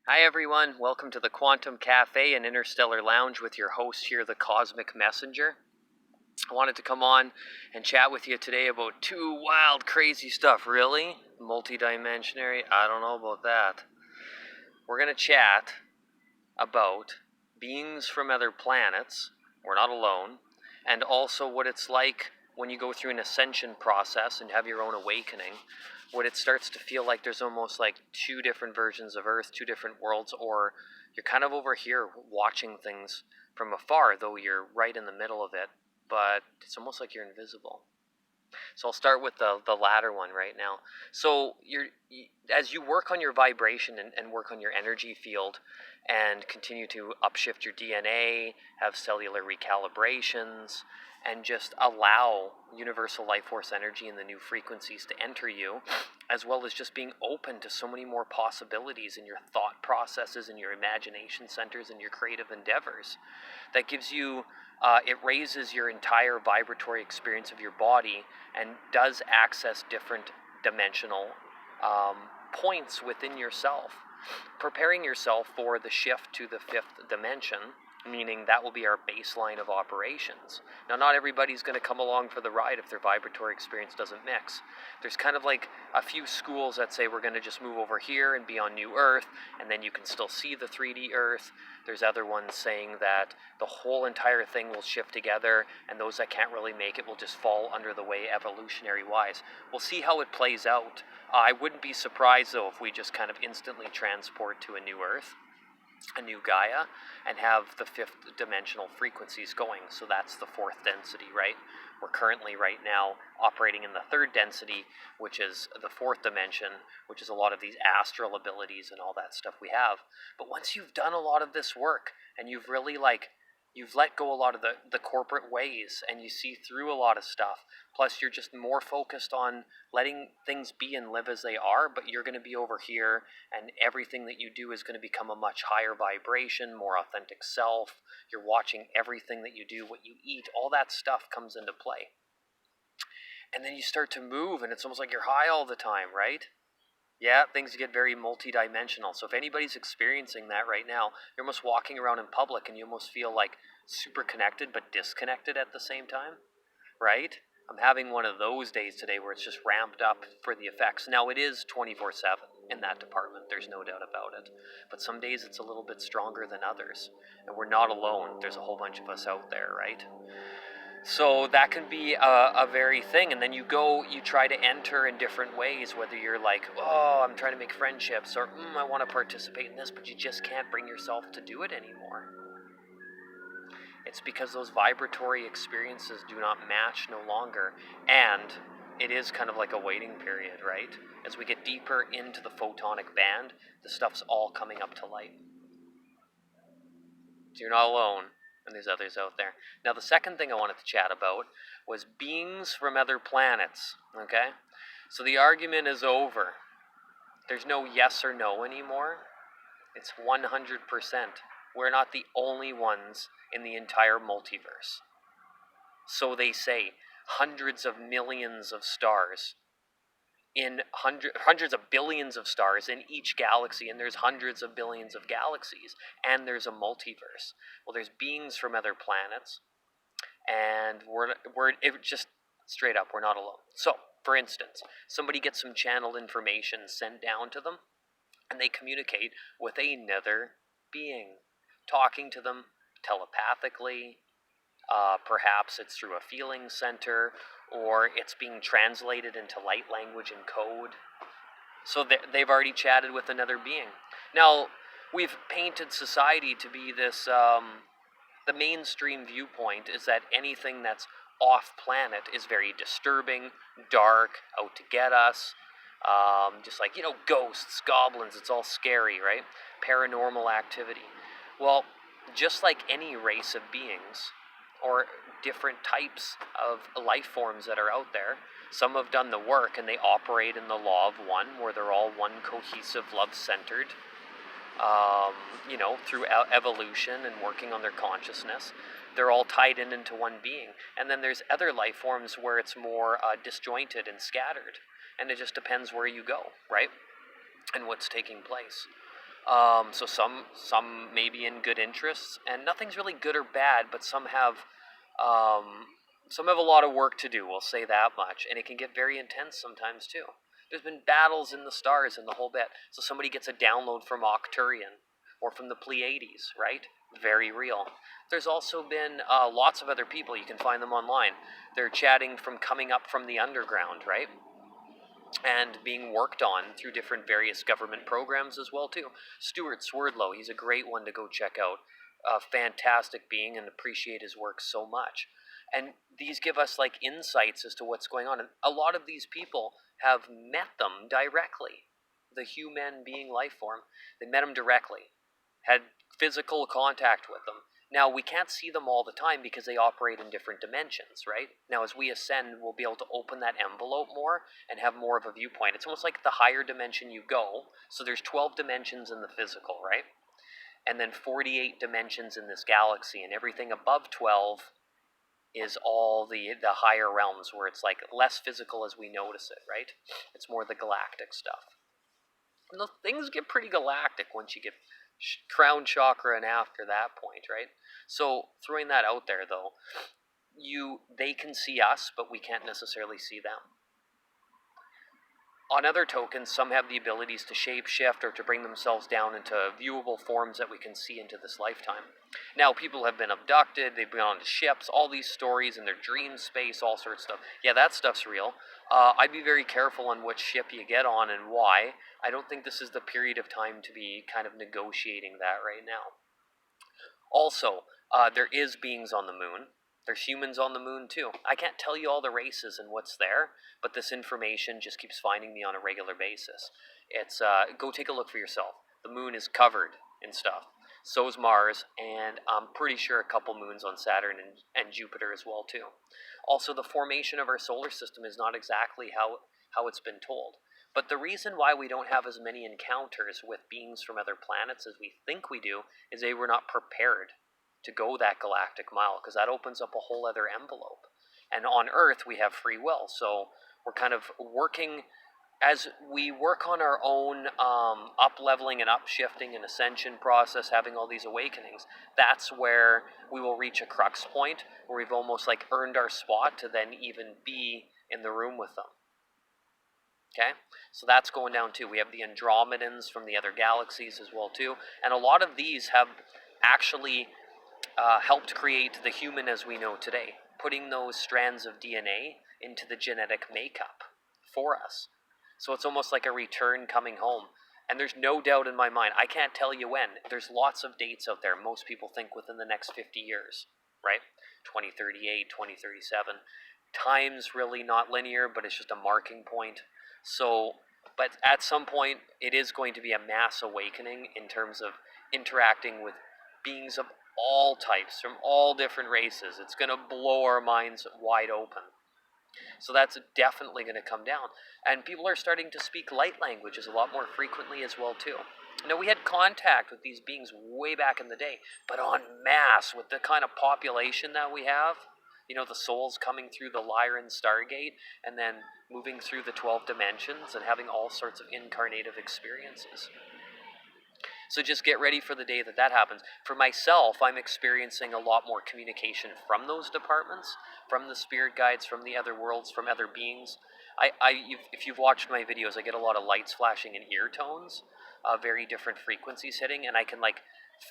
Hi everyone, welcome to the Quantum Cafe and Interstellar Lounge with your host here, the Cosmic Messenger. I wanted to come on and chat with you today about two wild, crazy stuff. Really? Multidimensional? I don't know about that. We're going to chat about beings from other planets, we're not alone, and also what it's like when you go through an ascension process and have your own awakening, what it starts to feel like there's almost like two different versions of Earth, two different worlds, or you're kind of over here watching things from afar, though you're right in the middle of it, but it's almost like you're invisible. So I'll start with the latter one right now. So as you work on your vibration and work on your energy field and continue to upshift your DNA, have cellular recalibrations, and just allow universal life force energy and the new frequencies to enter you, as well as just being open to so many more possibilities in your thought processes and your imagination centers and your creative endeavors. That gives you, it raises your entire vibratory experience of your body and does access different dimensional points within yourself, preparing yourself for the shift to the fifth dimension, meaning that will be our baseline of operations. Now, not everybody's going to come along for the ride if their vibratory experience doesn't mix. There's kind of like a few schools that say we're going to just move over here and be on New Earth, and then you can still see the 3D Earth. There's other ones saying that the whole entire thing will shift together, and those that can't really make it will just fall under the way evolutionary-wise. We'll see how it plays out. I wouldn't be surprised, though, if we just kind of instantly transport to a new Earth, a new Gaia, and have the fifth dimensional frequencies going. So that's the fourth density, right? We're currently right now operating in the third density, which is the fourth dimension, which is a lot of these astral abilities and all that stuff we have. But once you've done a lot of this work and you've really you've let go a lot of the corporate ways and you see through a lot of stuff, plus you're just more focused on letting things be and live as they are, but you're going to be over here and everything that you do is going to become a much higher vibration, more authentic self. You're watching everything that you do, what you eat, all that stuff comes into play. And then you start to move and it's almost like you're high all the time, right? Yeah, things get very multidimensional. So if anybody's experiencing that right now, you're almost walking around in public and you almost feel like super connected but disconnected at the same time, right? I'm having one of those days today where it's just ramped up for the effects. Now it is 24/7 in that department, there's no doubt about it. But some days it's a little bit stronger than others. And we're not alone. There's a whole bunch of us out there, right? So that can be a very thing. And then you try to enter in different ways, whether you're like, oh, I'm trying to make friendships, or I want to participate in this, but you just can't bring yourself to do it anymore. It's because those vibratory experiences do not match no longer. And it is kind of like a waiting period, right? As we get deeper into the photonic band, the stuff's all coming up to light. So you're not alone. And there's others out there. Now, the second thing I wanted to chat about was beings from other planets, okay? So the argument is over. There's no yes or no anymore. It's 100%. We're not the only ones in the entire multiverse. So they say, hundreds of millions of stars in hundreds of billions of stars in each galaxy, and there's hundreds of billions of galaxies, and there's a multiverse. Well, there's beings from other planets, and just straight up, we're not alone. So, for instance, somebody gets some channeled information sent down to them, and they communicate with another being, talking to them telepathically. Perhaps it's through a feeling center, or it's being translated into light language and code. So they've already chatted with another being. Now, we've painted society to be this, the mainstream viewpoint is that anything that's off-planet is very disturbing, dark, out to get us. Just like, ghosts, goblins, it's all scary, right? Paranormal activity. Well, just like any race of beings, or different types of life forms that are out there. Some have done the work and they operate in the law of one, where they're all one cohesive, love-centered, through evolution and working on their consciousness. They're all tied into one being. And then there's other life forms where it's more disjointed and scattered. And it just depends where you go, right? And what's taking place. So some may be in good interests, and nothing's really good or bad, but um, some have a lot of work to do. We'll say that much, and it can get very intense sometimes too. There's been battles in the stars and the whole bit. So somebody gets a download from Octurian or from the Pleiades, right? Very real. There's also been lots of other people. You can find them online. They're chatting from coming up from the underground, right? And being worked on through different various government programs as well too. Stuart Swerdlow, he's a great one to go check out. A fantastic being, and appreciate his work so much. And these give us like insights as to what's going on. And a lot of these people have met them directly. The human being life form, they met them directly, had physical contact with them. Now, we can't see them all the time because they operate in different dimensions, right? Now, as we ascend, we'll be able to open that envelope more and have more of a viewpoint. It's almost like the higher dimension you go. So there's 12 dimensions in the physical, right? And then 48 dimensions in this galaxy, and everything above 12 is all the higher realms where it's like less physical as we notice it, right? It's more the galactic stuff. And those things get pretty galactic once you get crown chakra and after that point, right? So throwing that out there though, they can see us, but we can't necessarily see them. On other tokens, some have the abilities to shapeshift or to bring themselves down into viewable forms that we can see into this lifetime. Now, people have been abducted, they've been onto ships, all these stories in their dream space, all sorts of stuff. Yeah, that stuff's real. I'd be very careful on which ship you get on and why. I don't think this is the period of time to be kind of negotiating that right now. Also, there is beings on the moon. There's humans on the moon too. I can't tell you all the races and what's there, but this information just keeps finding me on a regular basis. It's go take a look for yourself. The moon is covered in stuff. So is Mars, and I'm pretty sure a couple moons on Saturn and Jupiter as well too. Also, the formation of our solar system is not exactly how it's been told. But the reason why we don't have as many encounters with beings from other planets as we think we do is they were not prepared to go that galactic mile, because that opens up a whole other envelope. And on Earth, we have free will, so we're kind of working, as we work on our own up-leveling and up-shifting and ascension process, having all these awakenings, that's where we will reach a crux point where we've almost like earned our spot to then even be in the room with them. Okay, so that's going down too. We have the Andromedans from the other galaxies as well too, and a lot of these have actually helped create the human as we know today, putting those strands of DNA into the genetic makeup for us. So it's almost like a return coming home. And there's no doubt in my mind, I can't tell you when. There's lots of dates out there. Most people think within the next 50 years, right? 2038, 2037. Time's really not linear, but it's just a marking point. So, but at some point, it is going to be a mass awakening in terms of interacting with beings of all types, from all different races. It's going to blow our minds wide open. So that's definitely going to come down. And people are starting to speak light languages a lot more frequently as well too. Now, we had contact with these beings way back in the day, but en masse with the kind of population that we have, you know, the souls coming through the Lyran Stargate and then moving through the 12 dimensions and having all sorts of incarnative experiences. So just get ready for the day that happens. For myself, I'm experiencing a lot more communication from those departments, from the spirit guides, from the other worlds, from other beings. If you've watched my videos, I get a lot of lights flashing and ear tones, very different frequencies hitting, and I can like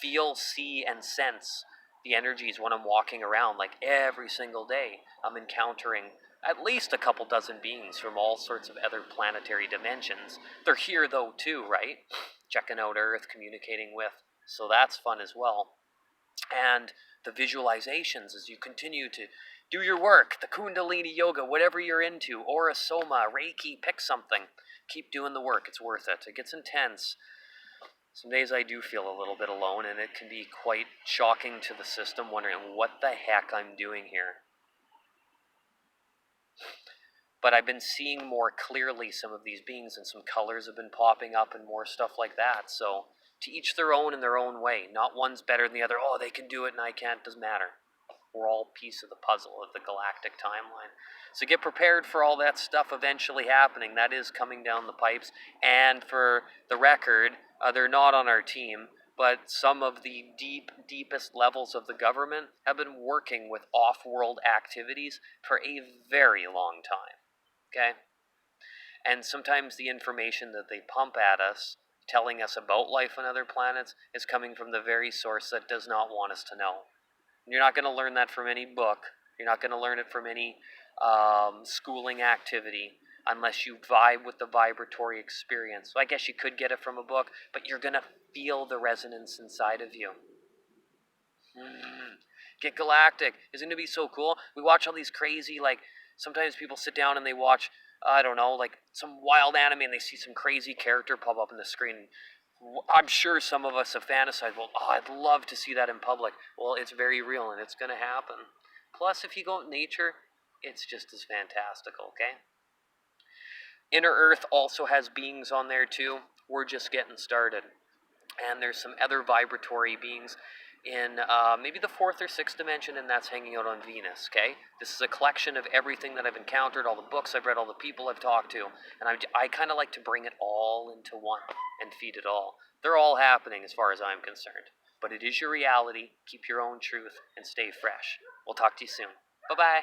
feel, see, and sense the energies when I'm walking around. Like every single day, I'm encountering at least a couple dozen beings from all sorts of other planetary dimensions. They're here though too, right? Checking out Earth, communicating with. So that's fun as well. And the visualizations as you continue to do your work, the Kundalini Yoga, whatever you're into, Aura Soma, Reiki, pick something. Keep doing the work. It's worth it. It gets intense. Some days I do feel a little bit alone, and it can be quite shocking to the system, wondering what the heck I'm doing here. But I've been seeing more clearly some of these beings, and some colors have been popping up and more stuff like that. So to each their own in their own way. Not one's better than the other. Oh, they can do it and I can't. Doesn't matter. We're all a piece of the puzzle of the galactic timeline. So get prepared for all that stuff eventually happening. That is coming down the pipes. And for the record, they're not on our team, but some of the deepest levels of the government have been working with off-world activities for a very long time. Okay? And sometimes the information that they pump at us, telling us about life on other planets, is coming from the very source that does not want us to know. You're not going to learn that from any book. You're not going to learn it from any schooling activity unless you vibe with the vibratory experience. So I guess you could get it from a book, but you're going to feel the resonance inside of you. Get galactic. Isn't it going to be so cool? We watch all these crazy, sometimes people sit down and they watch, I don't know, some wild anime and they see some crazy character pop up on the screen. I'm sure some of us have fantasized, well, I'd love to see that in public. Well, it's very real and it's going to happen. Plus, if you go out in nature, it's just as fantastical, okay? Inner Earth also has beings on there too. We're just getting started. And there's some other vibratory beings in maybe the 4th or 6th dimension, and that's hanging out on Venus, okay? This is a collection of everything that I've encountered, all the books I've read, all the people I've talked to, and I kind of like to bring it all into one and feed it all. They're all happening as far as I'm concerned. But it is your reality. Keep your own truth and stay fresh. We'll talk to you soon. Bye-bye.